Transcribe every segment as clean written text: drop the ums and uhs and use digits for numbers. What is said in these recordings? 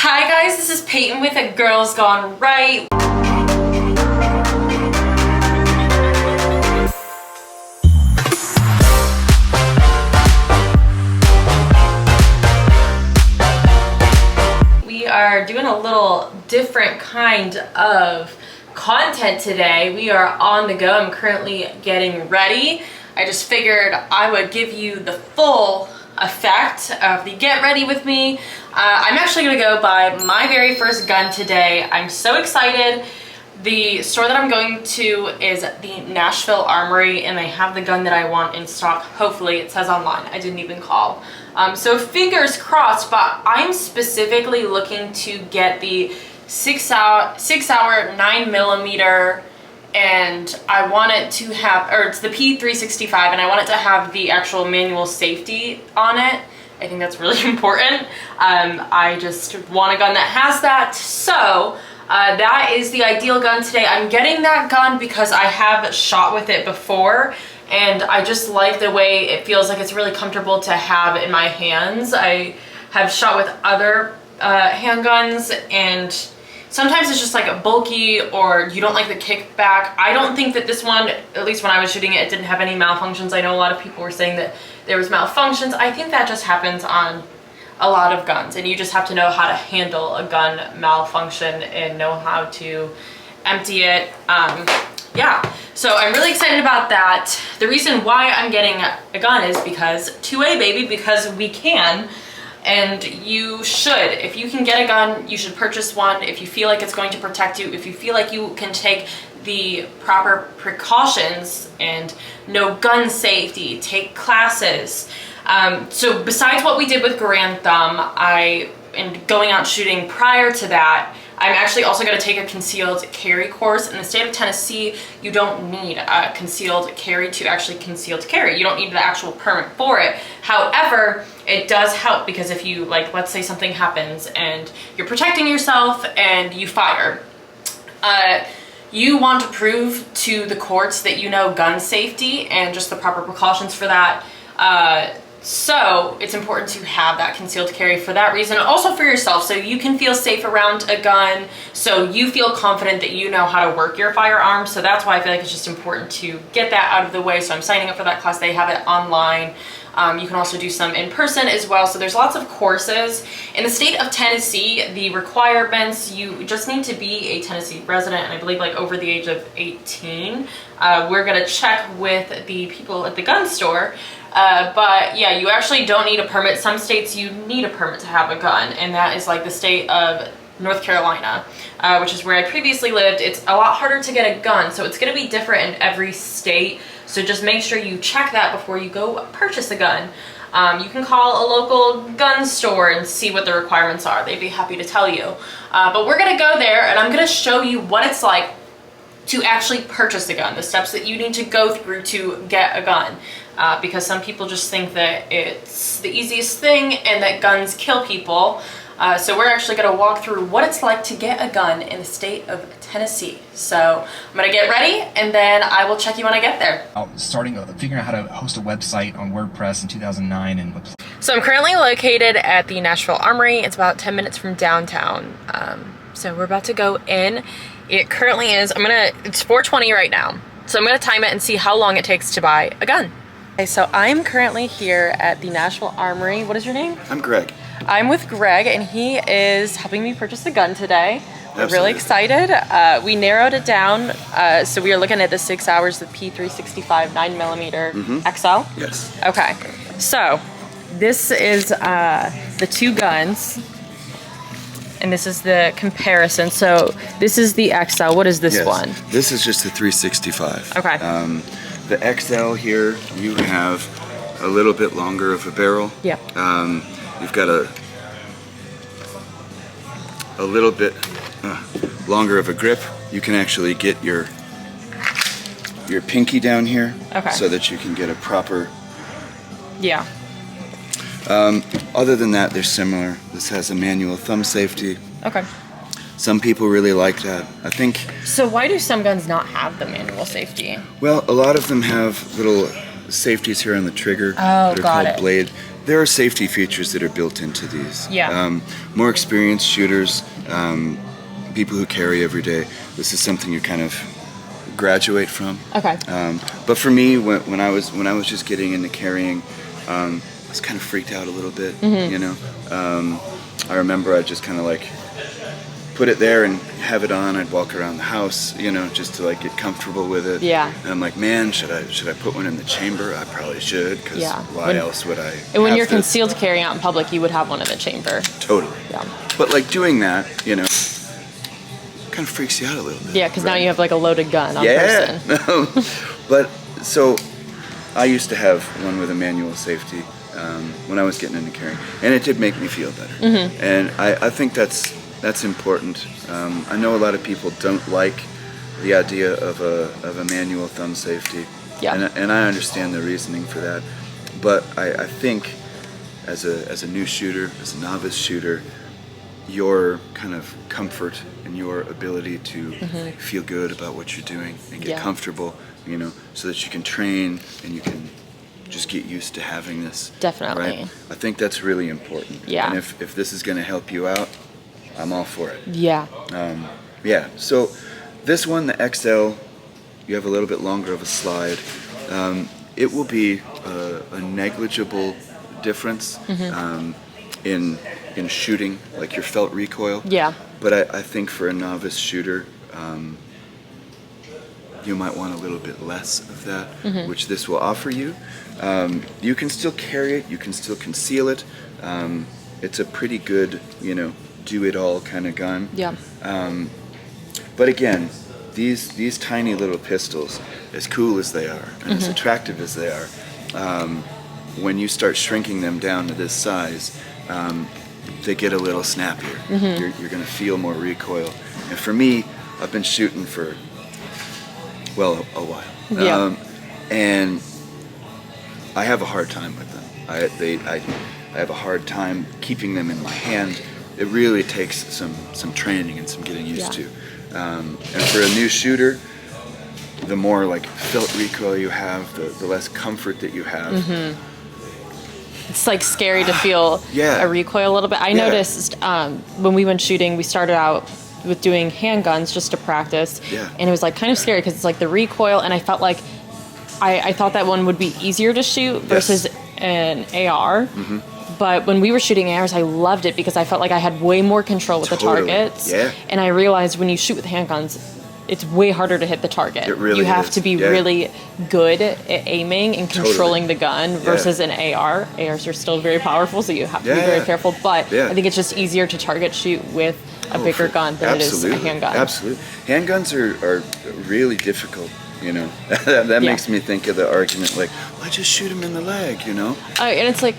Hi guys, this is Peyton with A Girl's Gone Right. We are doing a little different kind of content today. We are on the go. I'm currently getting ready. I just figured I would give you the full effect of the get ready with me. I'm actually gonna go buy my very first gun today. I'm so excited. The store that I'm going to is the Nashville Armory, and they have the gun that I want in stock. Hopefully, it says online. I didn't even call. So fingers crossed, but I'm specifically looking to get the 6-hour 9mm, and I want it to have, or it's the P365, and I want it to have the actual manual safety on it. I think that's really important. I just want a gun that has that. So that is the ideal gun today. I'm getting that gun because I have shot with it before, and I just like the way it feels. Like it's really comfortable to have in my hands. I have shot with other handguns, and sometimes it's just like bulky, or you don't like the kickback. I don't think that this one, at least when I was shooting it, it didn't have any malfunctions. I know a lot of people were saying that there was malfunctions. I think that just happens on a lot of guns, and you just have to know how to handle a gun malfunction and know how to empty it. Yeah, so I'm really excited about that. The reason why I'm getting a gun is because 2A baby, because we can. And you should. If you can get a gun, you should purchase one. If you feel like it's going to protect you, if you feel like you can take the proper precautions and know gun safety, take classes. So besides what we did with Grand Thumb, and going out shooting prior to that, I'm actually also going to take a concealed carry course. In the state of Tennessee, you don't need a concealed carry to actually concealed carry. You don't need the actual permit for it. However, it does help, because if you, like, let's say something happens and you're protecting yourself and you fire, you want to prove to the courts that you know gun safety and just the proper precautions for that. So it's important to have that concealed carry for that reason. Also for yourself, so you can feel safe around a gun, so you feel confident that you know how to work your firearm. So that's why I feel like it's just important to get that out of the way. So I'm signing up for that class. They have it online. You can also do some in person as well. So there's lots of courses. In the state of Tennessee, the requirements, you just need to be a Tennessee resident, and I believe like over the age of 18. We're gonna check with the people at the gun store. But yeah, you actually don't need a permit. Some states you need a permit to have a gun, and that is like the state of North Carolina, which is where I previously lived. It's a lot harder to get a gun, so it's going to be different in every state. So just make sure you check that before you go purchase a gun. You can call a local gun store and see what the requirements are. They'd be happy to tell you. But we're going to go there, and I'm going to show you what it's like to actually purchase a gun, the steps that you need to go through to get a gun. Because some people just think that it's the easiest thing and that guns kill people. So we're actually going to walk through what it's like to get a gun in the state of Tennessee. So I'm going to get ready, and then I will check you when I get there. Figuring out how to host a website on WordPress in 2009. So I'm currently located at the Nashville Armory. It's about 10 minutes from downtown. So we're about to go in. It currently is, it's 4:20 right now. So I'm going to time it and see how long it takes to buy a gun. Okay, so I'm currently here at the Nashville Armory. What is your name? I'm Greg. I'm with Greg, and he is helping me purchase a gun today. We're Absolutely. really excited. We narrowed it down, so we are looking at the 6 hours, the P365 9mm XL. Yes. Okay, so this is the two guns, and this is the comparison. So this is the XL. What is this one? This is just the 365. Okay. The XL here, you have a little bit longer of a barrel. Yeah. You've got a little bit longer of a grip. You can actually get your pinky down here, so that you can get a proper. Yeah. Other than that, they're similar. This has a manual thumb safety. Okay. Some people really like that. I think. So why do some guns not have the manual safety? Well, a lot of them have little safeties here on the trigger that are called blade there are safety features that are built into these. Yeah. More experienced shooters, people who carry every day, this is something you kind of graduate from. Okay. But for me, when I was just getting into carrying, I was kind of freaked out a little bit. You know, I remember I just kind of like put it there and have it on. I'd walk around the house, you know, just to like get comfortable with it. Yeah. And I'm like, man, should I put one in the chamber? I probably should, because why else would I? And when have you're this? concealed carrying out in public, you would have one in the chamber. Totally. Yeah. But like doing that, you know, kind of freaks you out a little bit. Yeah, because now you have like a loaded gun on person. But so I used to have one with a manual safety when I was getting into carrying, and it did make me feel better. And I think that's important. I know a lot of people don't like the idea of a manual thumb safety. Yeah. And I understand the reasoning for that. But I think as a new shooter, as a novice shooter, your kind of comfort and your ability to feel good about what you're doing and get comfortable, you know, so that you can train and you can just get used to having this. Definitely. Right? I think that's really important. Yeah. And if this is going to help you out, I'm all for it. Yeah. Yeah. So this one, the XL, you have a little bit longer of a slide. It will be a negligible difference in shooting, like your felt recoil. Yeah. But I think for a novice shooter, you might want a little bit less of that, which this will offer you. You can still carry it, you can still conceal it. It's a pretty good, you know, do-it-all kind of gun. Yeah. But again, these tiny little pistols, as cool as they are and as attractive as they are, when you start shrinking them down to this size, they get a little snappier. You're going to feel more recoil. And for me, I've been shooting for, well, a while. Yeah. And I have a hard time with them. I have a hard time keeping them in my hand. It really takes some training and some getting used to. And for a new shooter, the more like felt recoil you have, the less comfort that you have. It's like scary to feel a recoil a little bit. I noticed when we went shooting, we started out with doing handguns just to practice. Yeah. And it was like kind of scary because it's like the recoil, and I felt like I thought that one would be easier to shoot versus an AR. But when we were shooting ARs, I loved it because I felt like I had way more control with the targets. Yeah. And I realized when you shoot with handguns, it's way harder to hit the target. It really You have is. to be really good at aiming and controlling the gun versus an AR. ARs are still very powerful, so you have to be very careful. But I think it's just easier to target shoot with a bigger gun than it is a handgun. Absolutely. Handguns are really difficult, you know. that makes me think of the argument like, well, I just shoot him in the leg, you know. And it's like,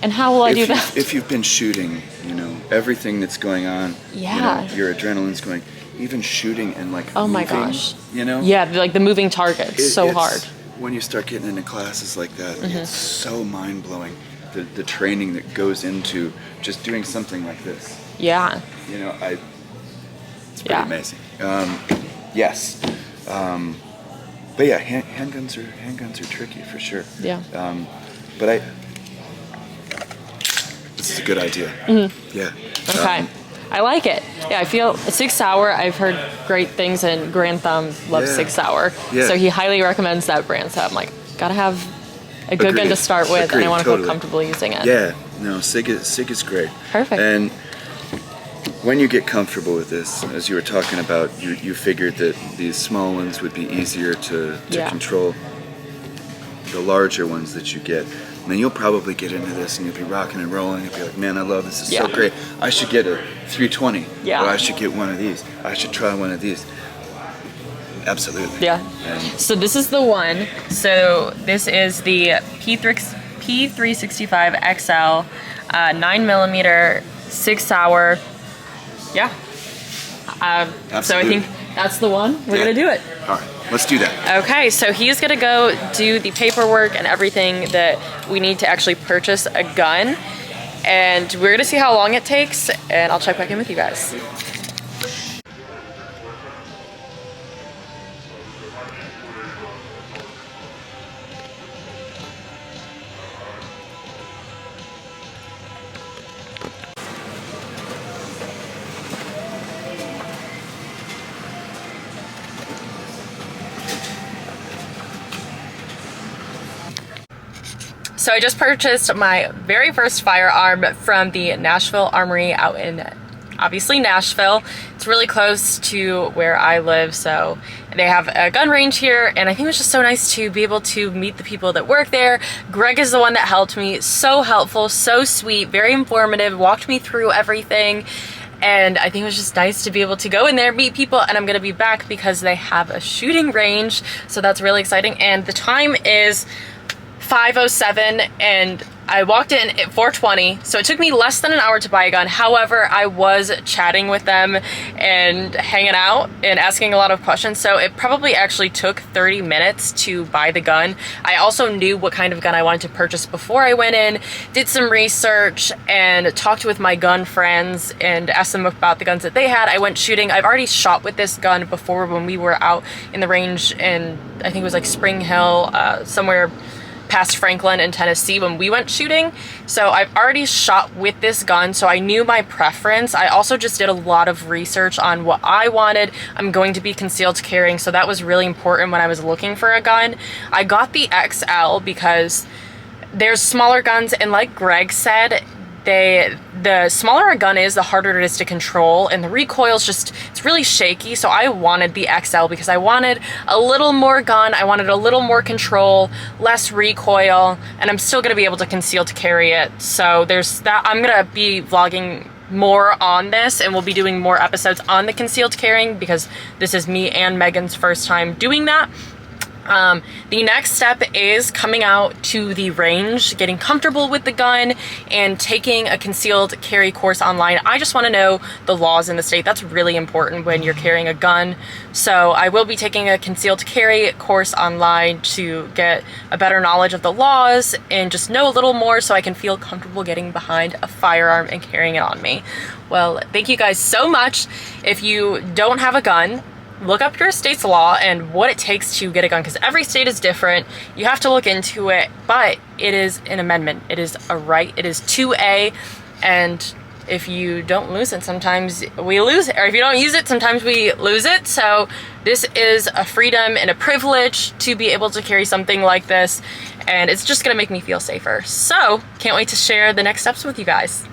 and how will I do that? If you've been shooting, you know, everything that's going on, you know, your adrenaline's going, even shooting and like oh my moving, gosh, you know? Yeah, like the moving targets, it's hard. When you start getting into classes like that, it's so mind-blowing, the training that goes into just doing something like this. Yeah. You know, it's pretty amazing. Yes. But yeah, handguns are tricky for sure. Yeah. But this is a good idea. Yeah. Okay. I like it. Yeah, I feel Sig Sauer, I've heard great things, and Grand Thumb loves Sig Sauer. Yeah. So he highly recommends that brand. So I'm like, gotta have a good gun to start with, and I want to feel comfortable using it. Yeah, no, Sig is great. Perfect. And when you get comfortable with this, as you were talking about, you figured that these small ones would be easier to control. The larger ones that you get, and then you'll probably get into this and you'll be rocking and rolling. You'll be like, man, I love this. This is so great. I should get a 320. Yeah. Or I should get one of these. I should try one of these. Absolutely. Yeah. So this is the one. So this is the P365 XL, 9mm, Sig Sauer. Yeah. So I think that's the one. We're gonna do it. All right. Let's do that. Okay, so he's gonna go do the paperwork and everything that we need to actually purchase a gun. And we're gonna see how long it takes, and I'll check back in with you guys. So I just purchased my very first firearm from the Nashville Armory out in, obviously, Nashville. It's really close to where I live, so they have a gun range here, and I think it was just so nice to be able to meet the people that work there. Greg is the one that helped me. So helpful, so sweet, very informative, walked me through everything. And I think it was just nice to be able to go in there, meet people, and I'm gonna be back because they have a shooting range, so that's really exciting. And the time is 5:07, and I walked in at 4:20, so it took me less than an hour to buy a gun. However, I was chatting with them and hanging out and asking a lot of questions, so it probably actually took 30 minutes to buy the gun. I also knew what kind of gun I wanted to purchase before I went in, did some research, and talked with my gun friends and asked them about the guns that they had. I went shooting. I've already shot with this gun before when we were out in the range in, I think it was like Spring Hill, somewhere past Franklin in Tennessee when we went shooting. So I've already shot with this gun, so I knew my preference. I also just did a lot of research on what I wanted. I'm going to be concealed carrying, so that was really important when I was looking for a gun. I got the XL because there's smaller guns, and like Greg said, the smaller a gun is, the harder it is to control, and the recoil's just, it's really shaky. So I wanted the XL because I wanted a little more gun, I wanted a little more control, less recoil, and I'm still gonna be able to conceal to carry it. So there's that. I'm gonna be vlogging more on this, and we'll be doing more episodes on the concealed carrying because this is me and Megan's first time doing that. The next step is coming out to the range, getting comfortable with the gun, and taking a concealed carry course online. I just want to know the laws in the state. That's really important when you're carrying a gun. So I will be taking a concealed carry course online to get a better knowledge of the laws and just know a little more so I can feel comfortable getting behind a firearm and carrying it on me. Well, thank you guys so much. If you don't have a gun, look up your state's law and what it takes to get a gun, because every state is different. You have to look into it, but it is an amendment. It is a right. It is 2A, and if you don't lose it, sometimes we lose it, or if you don't use it, sometimes we lose it. So this is a freedom and a privilege to be able to carry something like this, and it's just gonna make me feel safer. So can't wait to share the next steps with you guys.